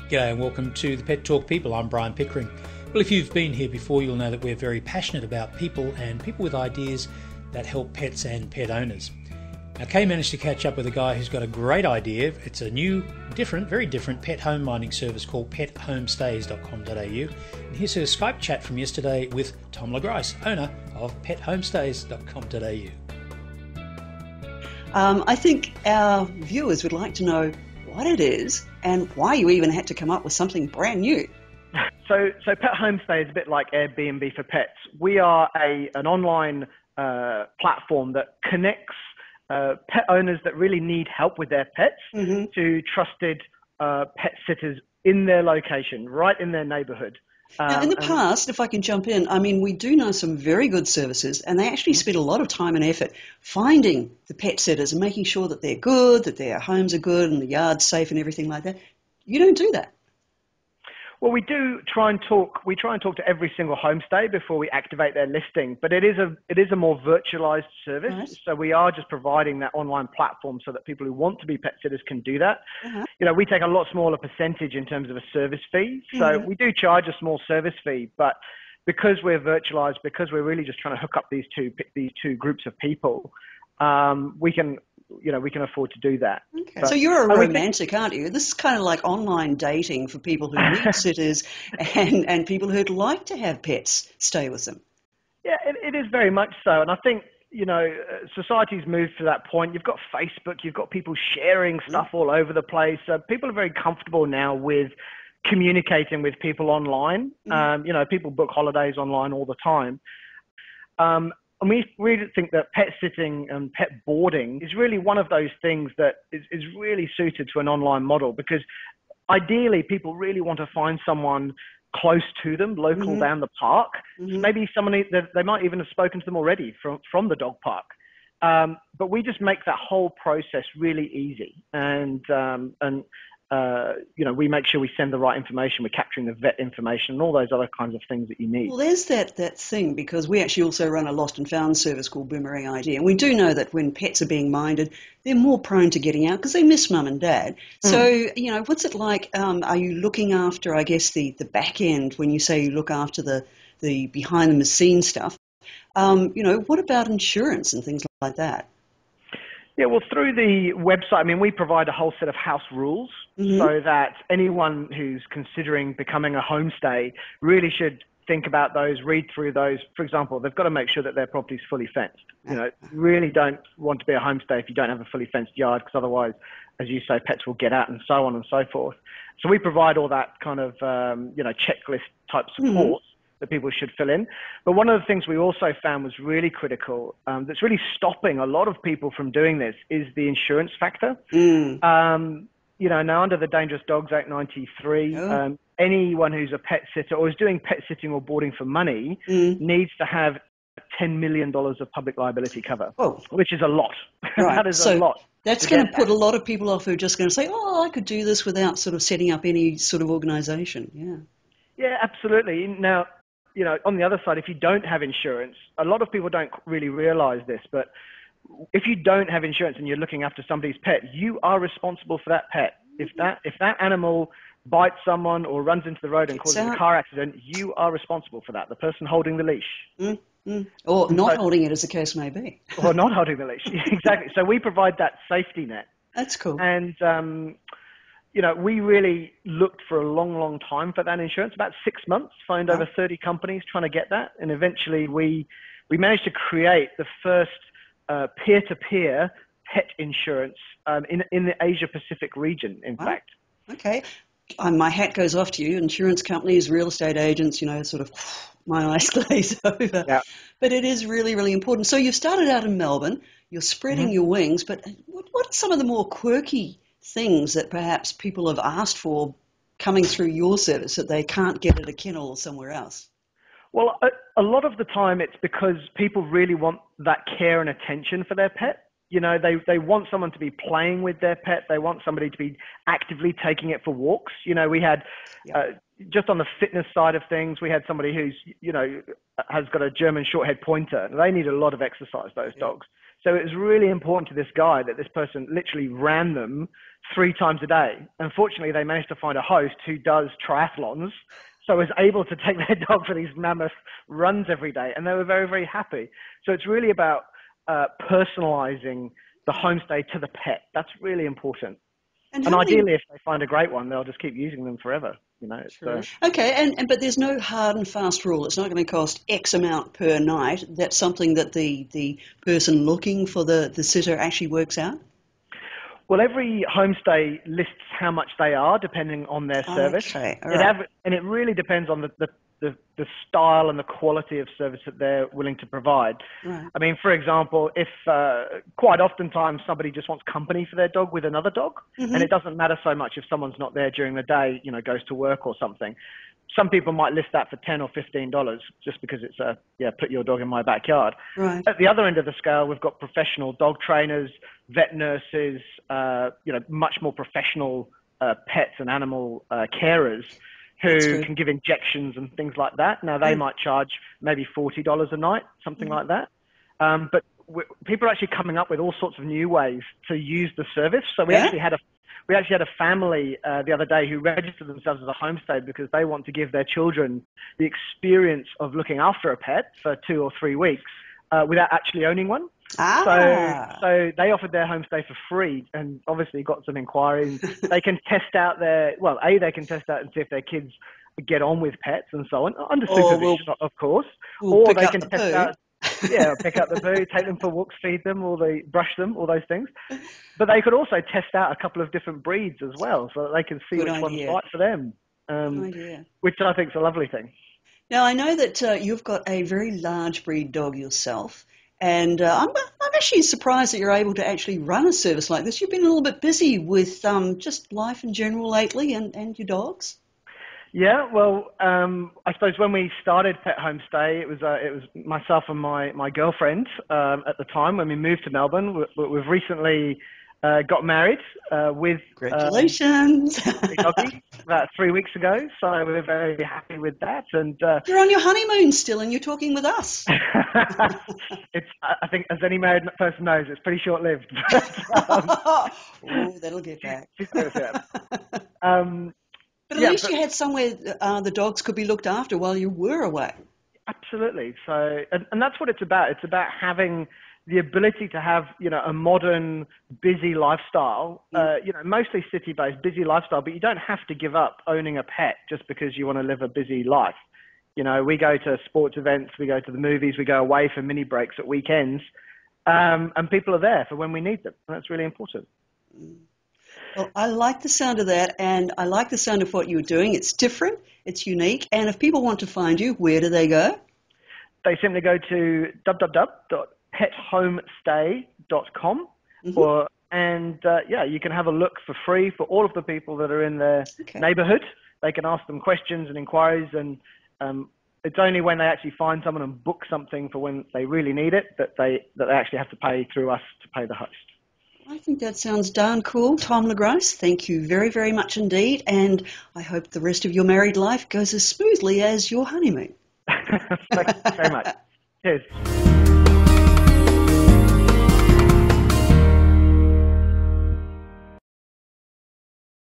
G'day and welcome to the Pet Talk People. I'm Brian Pickering. Well, if you've been here before, you'll know that we're very passionate about people and people with ideas that help pets and pet owners. Now, Kay managed to catch up with a guy who's got a great idea. It's a new, very different pet home minding service called PetHomeStays.com.au. And here's her Skype chat from yesterday with Tom LeGrice, owner of PetHomeStays.com.au. I think our viewers would like to know what it is and why you even had to come up with something brand new. So Pet Homestay is a bit like Airbnb for pets. We are an online platform that connects pet owners that really need help with their pets to trusted pet sitters in their location, right in their neighborhood. Now, in the past, if I can jump in, I mean, we do know some very good services, and they actually spend a lot of time and effort finding the pet sitters and making sure that they're good, that their homes are good and the yard's safe and everything like that. You don't do that. Well, we try and talk to every single homestay before we activate their listing, but it is a more virtualized service. Nice. So we are just providing that online platform so that people who want to be pet sitters can do that. You know, we take a lot smaller percentage in terms of a service fee. So we do charge a small service fee, but because we're virtualized, because we're really just trying to hook up these two groups of people, we can afford to do that. Okay. So you're a romantic, aren't you? This is kind of like online dating for people who need sitters and people who'd like to have pets stay with them. Yeah, it is very much so. And I think, society's moved to that point. You've got Facebook, you've got people sharing stuff all over the place. So people are very comfortable now with communicating with people online. People book holidays online all the time. And we really think that pet sitting and pet boarding is really one of those things that is really suited to an online model, because ideally people really want to find someone close to them, local down the park. Maybe someone that they might even have spoken to them already from the dog park. But we just make that whole process really easy. We make sure we send the right information. We're capturing the vet information and all those other kinds of things that you need. Well, there's that thing, because we actually also run a lost and found service called Boomerang ID. And we do know that when pets are being minded, they're more prone to getting out because they miss mum and dad. So, what's it like? Are you looking after, I guess, the back end when you say you look after the behind the scenes stuff? What about insurance and things like that? Yeah, well, through the website, we provide a whole set of house rules so that anyone who's considering becoming a homestay really should think about those, read through those. For example, they've got to make sure that their property's fully fenced. Really don't want to be a homestay if you don't have a fully fenced yard, because otherwise, as you say, pets will get out and so on and so forth. So we provide all that kind of, checklist type support that people should fill in. But one of the things we also found was really critical, that's really stopping a lot of people from doing this, is the insurance factor. Now under the Dangerous Dogs Act 93, anyone who's a pet sitter or is doing pet sitting or boarding for money needs to have $10 million of public liability cover, which is a lot. Right. That is a lot. That's going to put a lot of people off who are just going to say, I could do this without sort of setting up any sort of organization. Yeah, absolutely. Now, on the other side, if you don't have insurance, a lot of people don't really realize this, but if you don't have insurance and you're looking after somebody's pet, you are responsible for that pet. If that animal bites someone or runs into the road and causes a car accident, you are responsible for that, the person holding the leash. Or not holding it, as the case may be. Or not holding the leash, exactly. So we provide that safety net. That's cool. And, we really looked for a long, long time for that insurance, about 6 months, phoned over 30 companies trying to get that. And eventually we managed to create the first peer-to-peer pet insurance in the Asia-Pacific region, in fact. Okay. My hat goes off to you. Insurance companies, real estate agents, sort of my eyes glaze over. Yeah. But it is really, really important. So you've started out in Melbourne. You're spreading your wings. But what are some of the more quirky things that perhaps people have asked for coming through your service that they can't get at a kennel or somewhere else? Well, a lot of the time it's because people really want that care and attention for their pet. They want someone to be playing with their pet. They want somebody to be actively taking it for walks. We had, just on the fitness side of things, we had somebody who's, has got a German short-haired pointer. They need a lot of exercise, those dogs. So it was really important to this guy that this person literally ran them 3 times a day. Unfortunately, they managed to find a host who does triathlons, so was able to take their dog for these mammoth runs every day, and they were very, very happy. So it's really about personalizing the homestay to the pet. That's really important. And ideally, if they find a great one, they'll just keep using them forever. You know. Okay, but there's no hard and fast rule. It's not going to cost X amount per night. That's something that the person looking for the sitter actually works out? Well, every homestay lists how much they are depending on their service. Okay, all right. And it really depends on the style and the quality of service that they're willing to provide. Right. I mean, for example, if quite oftentimes somebody just wants company for their dog with another dog, and it doesn't matter so much if someone's not there during the day, you know, goes to work or something. Some people might list that for $10 or $15 just because it's put your dog in my backyard. Right. At the other end of the scale, we've got professional dog trainers, vet nurses, much more professional pets and animal carers who can give injections and things like that. Now, they might charge maybe $40 a night, something like that. But people are actually coming up with all sorts of new ways to use the service. So we actually had a family the other day who registered themselves as a homestay because they want to give their children the experience of looking after a pet for 2 or 3 weeks without actually owning one. So they offered their homestay for free, and obviously got some inquiries. They can test out they can test out and see if their kids get on with pets and so on, under supervision, of course. Or they can test out, pick up the poo, take them for walks, feed them, brush them, all those things. But they could also test out a couple of different breeds as well, so that they can see which one's right for them, which I think is a lovely thing. Now, I know that you've got a very large breed dog yourself, and I'm actually surprised that you're able to actually run a service like this. You've been a little bit busy with just life in general lately and your dogs. Yeah, well, I suppose when we started PetHomeStay, it was myself and my girlfriend at the time when we moved to Melbourne. We've recently got married with congratulations doggy about 3 weeks ago, so we're very happy with that. And you're on your honeymoon still, and you're talking with us. I think, as any married person knows, it's pretty short-lived. That'll get back. But at least you had somewhere the dogs could be looked after while you were away. Absolutely. So, and that's what it's about. It's about having the ability to have, a modern, busy lifestyle, mostly city-based, busy lifestyle, but you don't have to give up owning a pet just because you want to live a busy life. We go to sports events, we go to the movies, we go away for mini breaks at weekends, and people are there for when we need them. And that's really important. Well, I like the sound of that, and I like the sound of what you're doing. It's different, it's unique, and if people want to find you, where do they go? They simply go to www.PetHomeStay.com, you can have a look for free for all of the people that are in their neighbourhood. They can ask them questions and inquiries, and it's only when they actually find someone and book something for when they really need it that they actually have to pay through us to pay the host. I think that sounds darn cool. Tom LeGrice, thank you very, very much indeed, and I hope the rest of your married life goes as smoothly as your honeymoon. Thank you very much. Cheers.